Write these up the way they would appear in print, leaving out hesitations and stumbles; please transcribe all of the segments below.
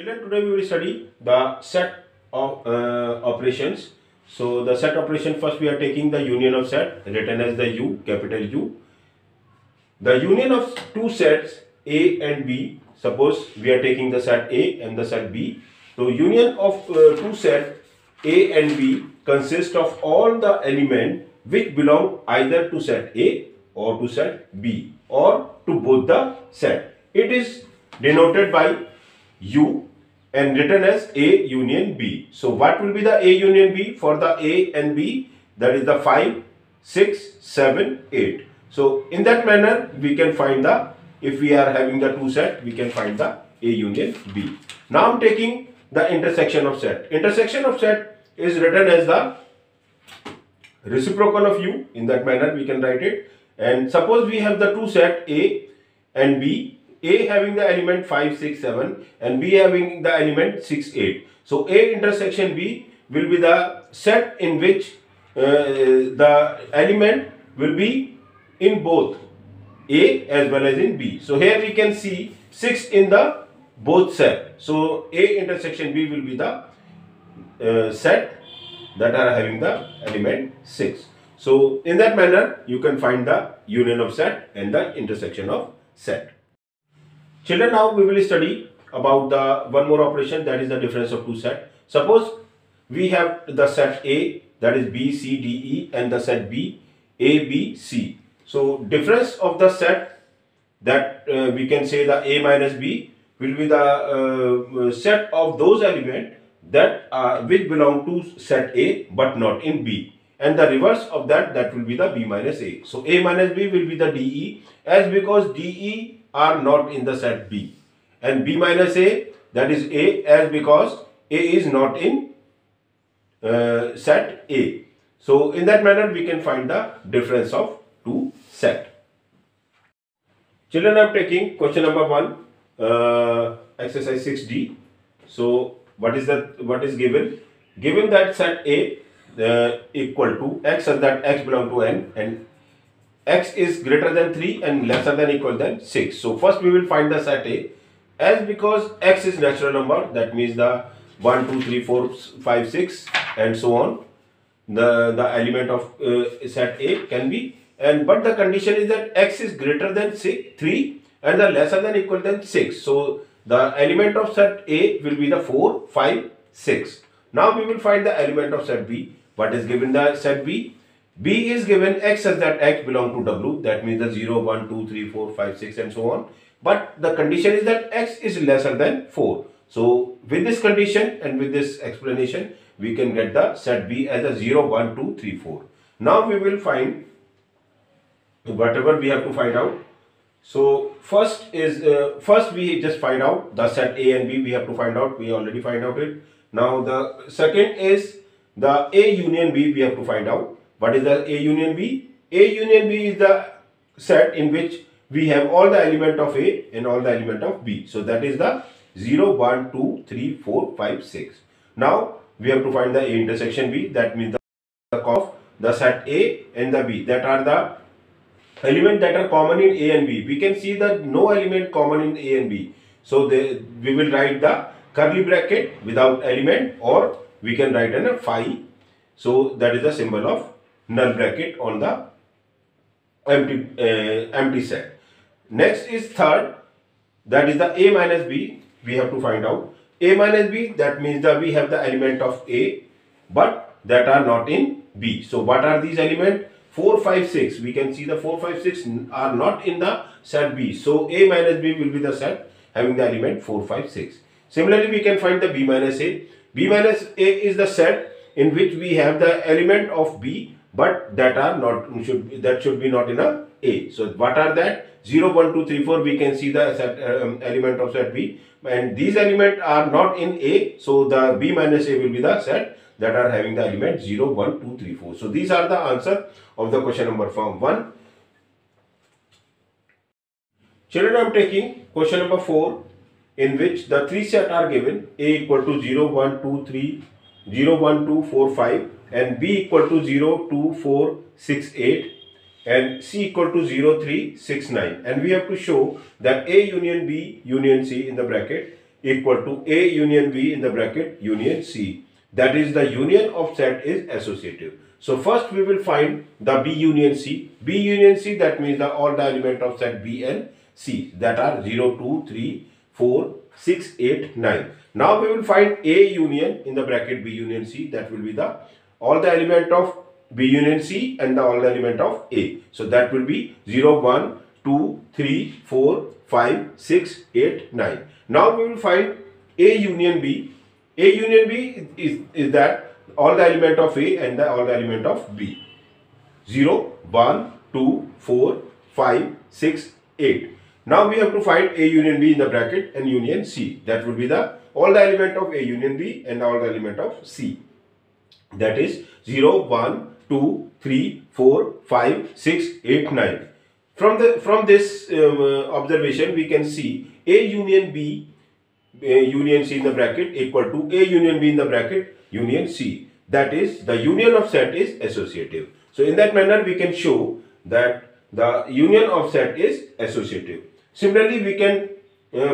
Children, today we will study the set of operations. So the set operation, first we are taking the union of set written as the U, capital U. The union of two sets A and B. Suppose we are taking the set A and the set B. So union of two sets A and B consists of all the elements which belong either to set A or to set B or to both the set. It is denoted by U and written as A union B. So what will be the A union B for the A and B? That is the 5, 6, 7, 8. So in that manner we can find the, if we are having the two set, we can find the A union B. Now I am taking the intersection of set. Intersection of set is written as the reciprocal of U. In that manner we can write it. And suppose we have the two set A and B. A having the element 5, 6, 7 and B having the element 6, 8. So A intersection B will be the set in which the element will be in both A as well as in B. So here we can see 6 in the both set. So A intersection B will be the set that are having the element 6. So in that manner you can find the union of set and the intersection of set. Children, now we will study about the one more operation, that is the difference of two sets. Suppose we have the set A, that is B, C, D, E, and the set B, A, B, C. So difference of the set, that we can say the A minus B will be the set of those elements that which belong to set A but not in B. And the reverse of that, that will be the B minus A. So A minus B will be the DE, as because DE are not in the set B, and B minus A, that is A, as because A is not in set A. So in that manner we can find the difference of two set. Children, I am taking question number 1, exercise 6D. So what is given? Given that set A equal to x, such that x belong to n and x is greater than 3 and lesser than equal than 6. So first we will find the set A, as because x is natural number, that means the 1, 2, 3, 4, 5, 6 and so on. The element of set A can be, and but the condition is that x is greater than 3 and the lesser than equal than 6. So the element of set A will be the 4, 5, 6. Now we will find the element of set B. What is given the set B? B is given x such that x belong to W, that means the 0, 1, 2, 3, 4, 5, 6 and so on. But the condition is that x is lesser than 4. So with this condition and with this explanation, we can get the set B as a 0, 1, 2, 3, 4. Now we will find whatever we have to find out. So first we just find out the set A and B we have to find out. We already find out it. Now the second is the A union B we have to find out. What is the A union B? A union B is the set in which we have all the element of A and all the element of B. So that is the 0, 1, 2, 3, 4, 5, 6. Now we have to find the A intersection B, that means the of the set A and the B, that are the elements that are common in A and B. We can see that no element common in A and B. So we will write the curly bracket without element, or we can write in a phi. So that is the symbol of null bracket on the empty set. Next is third, that is the A minus B we have to find out. A minus B, that means that we have the element of A but that are not in B. So what are these elements? 4, 5, 6. We can see the 4, 5, 6 are not in the set B. So A minus B will be the set having the element 4, 5, 6. Similarly, we can find the B minus A. B minus A is the set in which we have the element of B but that are not, should be not in a A. So what are that? 0, 1, 2, 3, 4, we can see the set, element of set B, and these elements are not in A. So the B minus A will be the set that are having the element 0, 1, 2, 3, 4. So these are the answer of the question number 1. Children, I am taking question number 4, in which the three sets are given: A equal to 0, 1, 2, 3, 0, 1, 2, 4, 5 and B equal to 0, 2, 4, 6, 8 and C equal to 0, 3, 6, 9. And we have to show that A union B union C in the bracket equal to A union B in the bracket union C. That is, the union of set is associative. So first we will find the B union C. B union C, that means all the element of set B and C, that are 0, 2, 3, 4, 6, 8, 9. Now we will find A union in the bracket B union C. That will be all the element of B union C and all the element of A. So that will be 0, 1, 2, 3, 4, 5, 6, 8, 9. Now we will find A union B. A union B is that all the element of A and all the element of B. 0, 1, 2, 4, 5, 6, 8. Now we have to find A union B in the bracket and union C. That will be all the element of A union B and all the element of C. That is 0, 1, 2, 3, 4, 5, 6, 8, 9. From this observation, we can see A union B union C in the bracket equal to A union B in the bracket union C. That is, the union of set is associative. So in that manner, we can show that the union of set is associative. Similarly, we can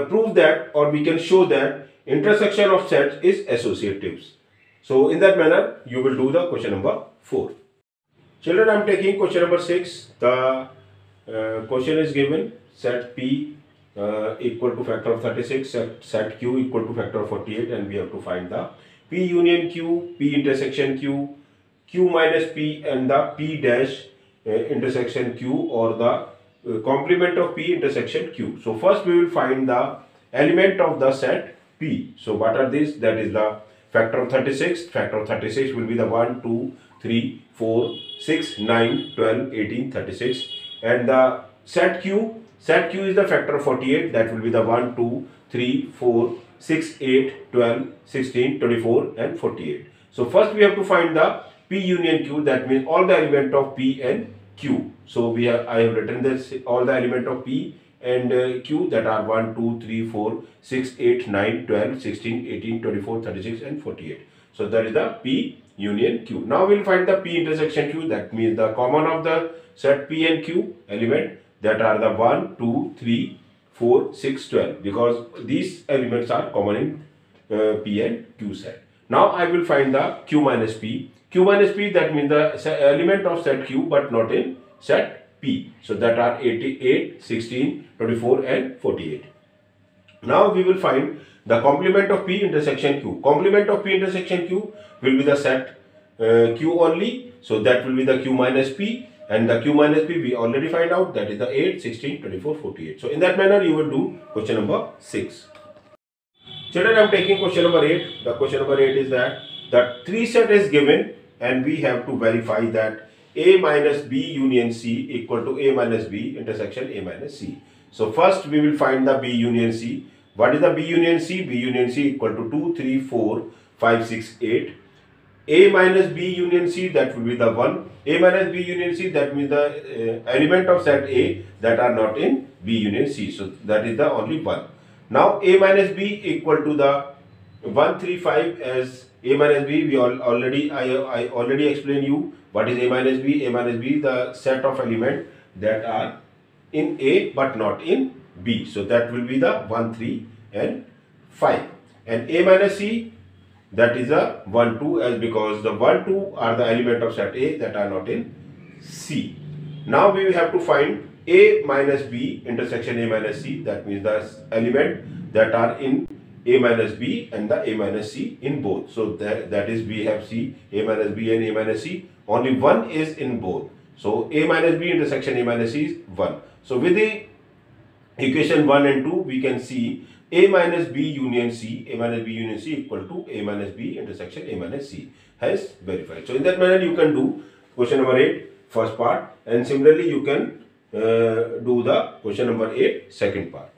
prove that, or we can show that intersection of sets is associative. So in that manner, you will do the question number 4. Children, I am taking question number 6. The question is given set P equal to factor of 36, set Q equal to factor of 48, and we have to find the P union Q, P intersection Q, Q minus P, and the P dash intersection Q, or the complement of P intersection Q. So first we will find the element of the set P. So what are these? That is the factor of 36. Factor of 36 will be the 1, 2, 3, 4, 6, 9, 12, 18, 36. And the set Q is the factor of 48. That will be the 1, 2, 3, 4, 6, 8, 12, 16, 24 and 48. So first we have to find the P union Q. That means all the element of P and Q. So I have written this, all the element of P and Q, that are 1, 2, 3, 4, 6, 8, 9, 12, 16, 18, 24, 36 and 48. So that is the P union Q. Now we will find the P intersection Q. That means the common of the set P and Q element, that are the 1, 2, 3, 4, 6, 12, because these elements are common in P and Q set. Now I will find the Q minus P. Q minus P, that means the element of set Q but not in set P. So that are 88, 16, 24 and 48. Now we will find the complement of P intersection Q. Complement of P intersection Q will be the set Q only. So that will be the Q minus P, and the Q minus P we already find out, that is the 8, 16, 24, 48. So in that manner you will do question number 6. Children, I am taking question number 8. The question number 8 is that the 3 set is given and we have to verify that A minus B union C equal to A minus B intersection A minus C. So first we will find the B union C. What is the B union C? B union C equal to 2, 3, 4, 5, 6, 8. A minus B union C, that will be the 1. A minus B union C, that means the element of set A that are not in B union C. So that is the only 1. Now A minus B equal to the 1, 3, 5 as A minus B. I already explained you what is A minus B. A minus B, the set of element that are in A but not in B. So that will be the 1, 3 and 5. And A minus C, that is a 1, 2, as because the 1, 2 are the element of set A that are not in C. Now we will have to find A minus B intersection A minus C. That means the element that are in A minus B and the A minus C in both. So that is, we have C, A minus B and A minus C. Only 1 is in both. So A minus B intersection A minus C is 1. So with the equation 1 and 2, we can see A minus B union C, A minus B union C equal to A minus B intersection A minus C has verified. So in that manner you can do question number 8 first part, and similarly you can do the question number 8 second part.